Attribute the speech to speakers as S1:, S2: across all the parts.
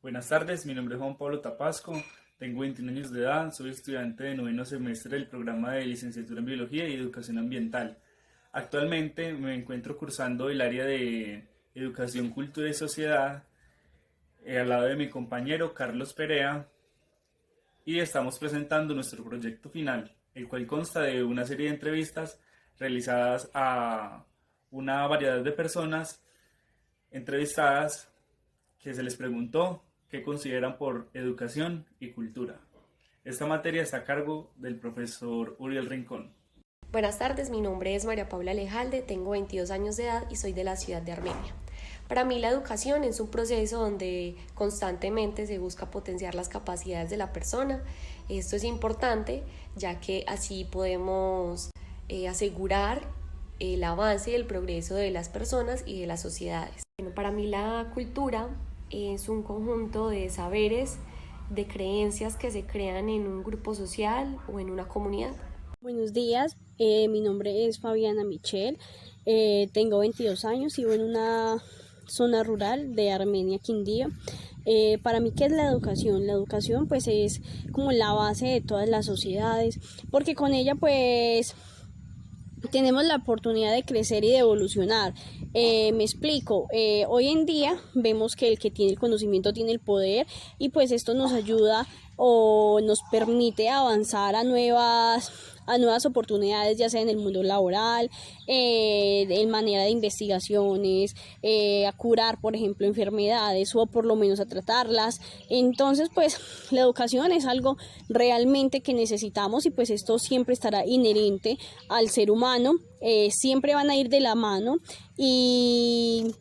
S1: Buenas tardes, mi nombre es Juan Pablo Tapasco, tengo 21 años de edad, soy estudiante de noveno semestre del programa de licenciatura en Biología y Educación Ambiental. Actualmente me encuentro cursando el área de Educación, Cultura y Sociedad al lado de mi compañero Carlos Perea y estamos presentando nuestro proyecto final, el cual consta de una serie de entrevistas realizadas a una variedad de personas entrevistadas que se les preguntó qué consideran por educación y cultura. Esta materia está a cargo del profesor Uriel Rincón.
S2: Buenas tardes, mi nombre es María Paula Lejalde, tengo 22 años de edad y soy de la ciudad de Armenia. Para mí la educación es un proceso donde constantemente se busca potenciar las capacidades de la persona. Esto es importante ya que así podemos asegurar el avance y el progreso de las personas y de las sociedades. Bueno, para mí la cultura es un conjunto de saberes, de creencias que se crean en un grupo social o en una comunidad.
S3: Buenos días, mi nombre es Fabiana Michel, tengo 22 años y vivo en una zona rural de Armenia, Quindío. Para mí, ¿qué es la educación? La educación pues es como la base de todas las sociedades, porque con ella pues tenemos la oportunidad de crecer y de evolucionar. Me explico, hoy en día vemos que el que tiene el conocimiento tiene el poder y pues esto nos ayuda o nos permite avanzar a nuevas oportunidades, ya sea en el mundo laboral, en manera de investigaciones, a curar, por ejemplo, enfermedades o por lo menos a tratarlas. Entonces, pues la educación es algo realmente que necesitamos y pues esto siempre estará inherente al ser humano, siempre van a ir de la mano y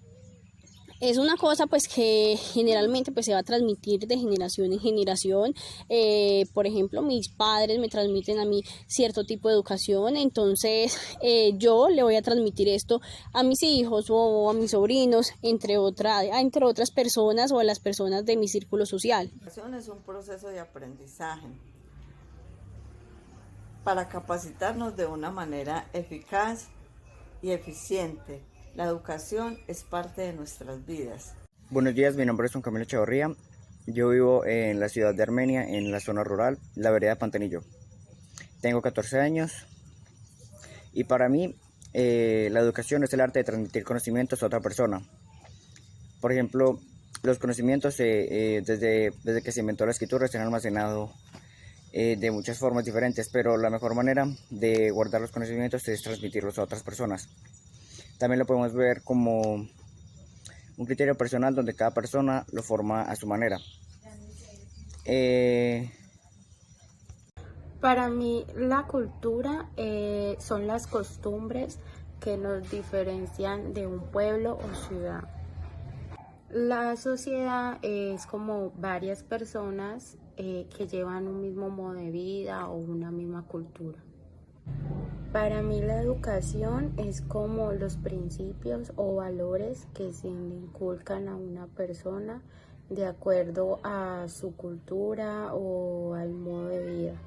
S3: es una cosa pues que generalmente pues se va a transmitir de generación en generación. Por ejemplo, mis padres me transmiten a mí cierto tipo de educación, entonces yo le voy a transmitir esto a mis hijos o a mis sobrinos, entre otras personas o a las personas de mi círculo social.
S4: La educación es un proceso de aprendizaje para capacitarnos de una manera eficaz y eficiente. La educación es parte de nuestras vidas.
S5: Buenos días, mi nombre es Juan Camilo Echevarría. Yo vivo en la ciudad de Armenia, en la zona rural, la vereda de Pantanillo. Tengo 14 años y para mí la educación es el arte de transmitir conocimientos a otra persona. Por ejemplo, los conocimientos desde que se inventó la escritura se han almacenado de muchas formas diferentes, pero la mejor manera de guardar los conocimientos es transmitirlos a otras personas. También lo podemos ver como un criterio personal donde cada persona lo forma a su manera.
S6: Para mí la cultura son las costumbres que nos diferencian de un pueblo o ciudad. La sociedad es como varias personas que llevan un mismo modo de vida o una misma cultura. Para mí la educación es como los principios o valores que se le inculcan a una persona de acuerdo a su cultura o al modo de vida.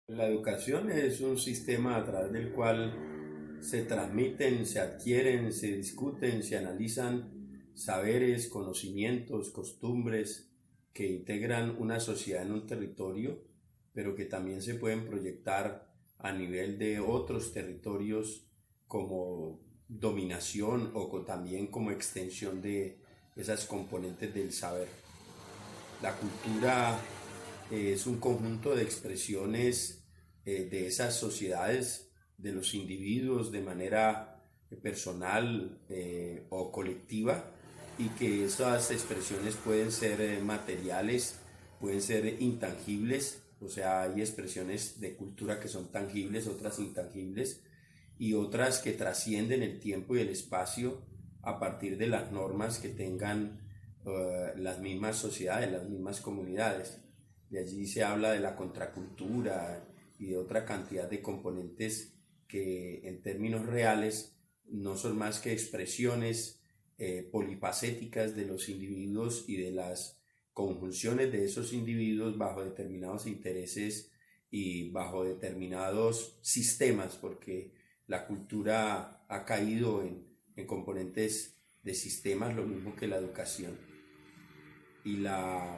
S7: La educación es un sistema a través del cual se transmiten, se adquieren, se discuten, se analizan saberes, conocimientos, costumbres que integran una sociedad en un territorio, pero que también se pueden proyectar a nivel de otros territorios como dominación o también como extensión de esas componentes del saber. La cultura es un conjunto de expresiones de esas sociedades, de los individuos de manera personal o colectiva, y que esas expresiones pueden ser materiales, pueden ser intangibles. O sea, hay expresiones de cultura que son tangibles, otras intangibles y otras que trascienden el tiempo y el espacio a partir de las normas que tengan las mismas sociedades, las mismas comunidades. De allí se habla de la contracultura y de otra cantidad de componentes que en términos reales no son más que expresiones polifacéticas de los individuos y de las conjunciones de esos individuos bajo determinados intereses y bajo determinados sistemas, porque la cultura ha caído en componentes de sistemas, lo mismo que la educación. y la...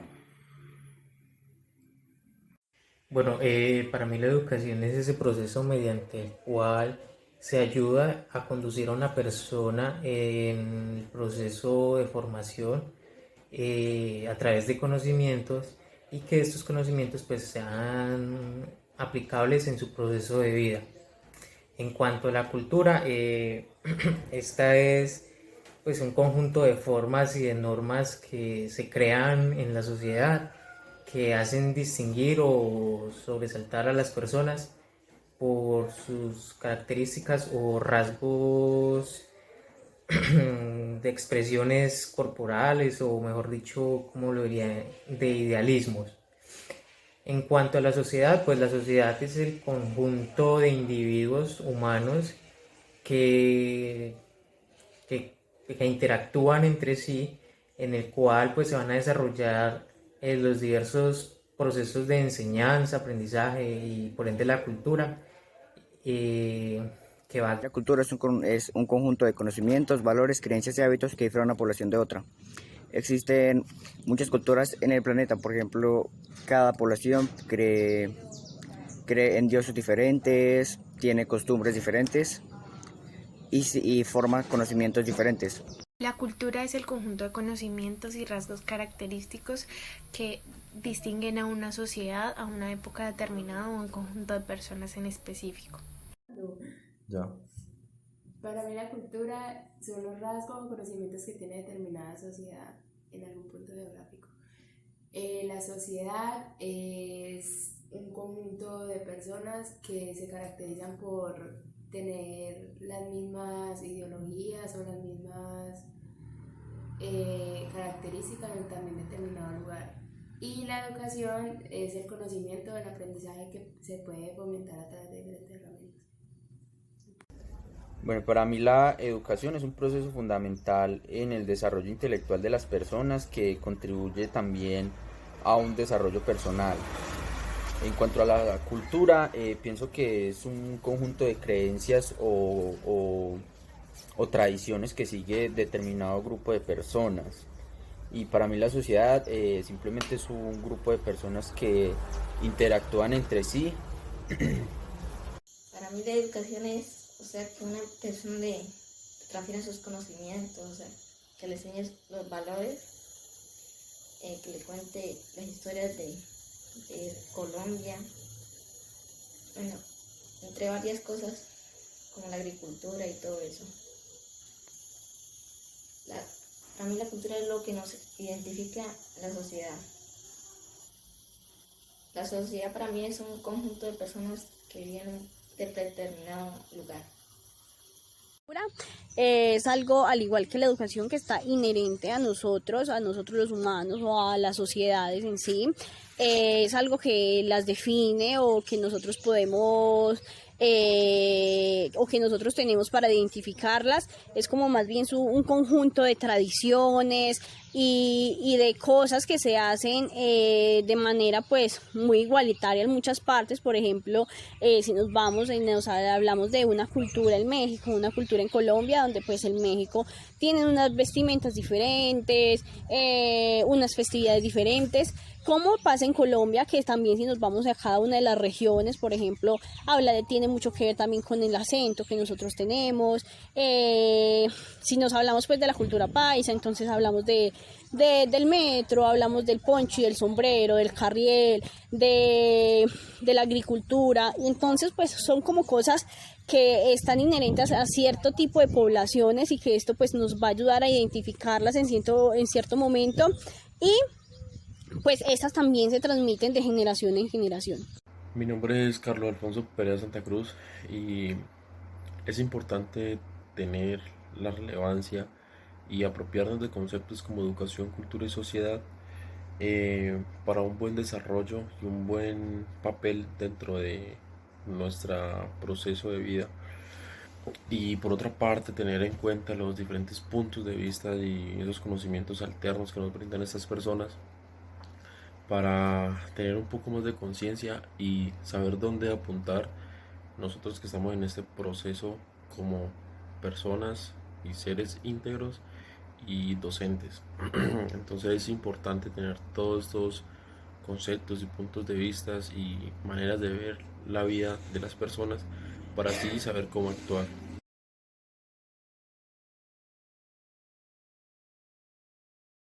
S8: Bueno, para mí la educación es ese proceso mediante el cual se ayuda a conducir a una persona en el proceso de formación a través de conocimientos y que estos conocimientos pues sean aplicables en su proceso de vida. En cuanto a la cultura, esta es pues un conjunto de formas y de normas que se crean en la sociedad que hacen distinguir o sobresaltar a las personas por sus características o rasgos de expresiones corporales o mejor dicho, como lo diría, de idealismos. En cuanto a la sociedad, pues la sociedad es el conjunto de individuos humanos que, que, que interactúan entre sí, en el cual pues se van a desarrollar los diversos procesos de enseñanza, aprendizaje y por ende la cultura que va.
S5: La cultura es un conjunto de conocimientos, valores, creencias y hábitos que difieren una población de otra. Existen muchas culturas en el planeta, por ejemplo, cada población cree en dioses diferentes, tiene costumbres diferentes y forma conocimientos diferentes.
S9: La cultura es el conjunto de conocimientos y rasgos característicos que distinguen a una sociedad, a una época determinada o a un conjunto de personas en específico.
S10: Ya.
S11: Para mí la cultura son los rasgos o conocimientos que tiene determinada sociedad en algún punto geográfico. La sociedad es un conjunto de personas que se caracterizan por tener las mismas ideologías o las mismas características en también determinado lugar. Y la educación es el conocimiento, el aprendizaje que se puede fomentar a través de diferentes herramientas.
S10: Bueno, para mí la educación es un proceso fundamental en el desarrollo intelectual de las personas que contribuye también a un desarrollo personal. En cuanto a la cultura, pienso que es un conjunto de creencias o tradiciones que sigue determinado grupo de personas. Y para mí la sociedad simplemente es un grupo de personas que interactúan entre sí.
S12: Para mí la educación es, o sea, que una persona le transfiera sus conocimientos, o sea, que le enseñe los valores, que le cuente las historias de Colombia, bueno, entre varias cosas como la agricultura y todo eso. Para mí la cultura es lo que nos identifica a la sociedad. La sociedad para mí es un conjunto de personas que viven de determinado lugar.
S3: Es algo al igual que la educación que está inherente a nosotros los humanos o a las sociedades en sí. Es algo que las define o que nosotros podemos o que nosotros tenemos para identificarlas. Es como más bien un conjunto de tradiciones y de cosas que se hacen de manera pues muy igualitaria en muchas partes. Por ejemplo, si nos vamos y nos hablamos de una cultura en México, una cultura en Colombia, donde pues en México tienen unas vestimentas diferentes, unas festividades diferentes, como pasa en Colombia, que también si nos vamos a cada una de las regiones, por ejemplo, tiene mucho que ver también con el acento que nosotros tenemos. Si nos hablamos pues de la cultura paisa, entonces hablamos del metro, hablamos del poncho y del sombrero, del carriel, de la agricultura. Y entonces pues son como cosas que están inherentes a cierto tipo de poblaciones y que esto pues nos va a ayudar a identificarlas en cierto momento, y pues estas también se transmiten de generación en generación.
S13: Mi nombre es Carlos Alfonso Perea Santa Cruz y es importante tener la relevancia y apropiarnos de conceptos como educación, cultura y sociedad para un buen desarrollo y un buen papel dentro de nuestro proceso de vida. Y por otra parte, tener en cuenta los diferentes puntos de vista y esos conocimientos alternos que nos brindan estas personas para tener un poco más de conciencia y saber dónde apuntar nosotros que estamos en este proceso como personas y seres íntegros y docentes. Entonces es importante tener todos estos conceptos y puntos de vista y maneras de ver la vida de las personas para así saber cómo actuar.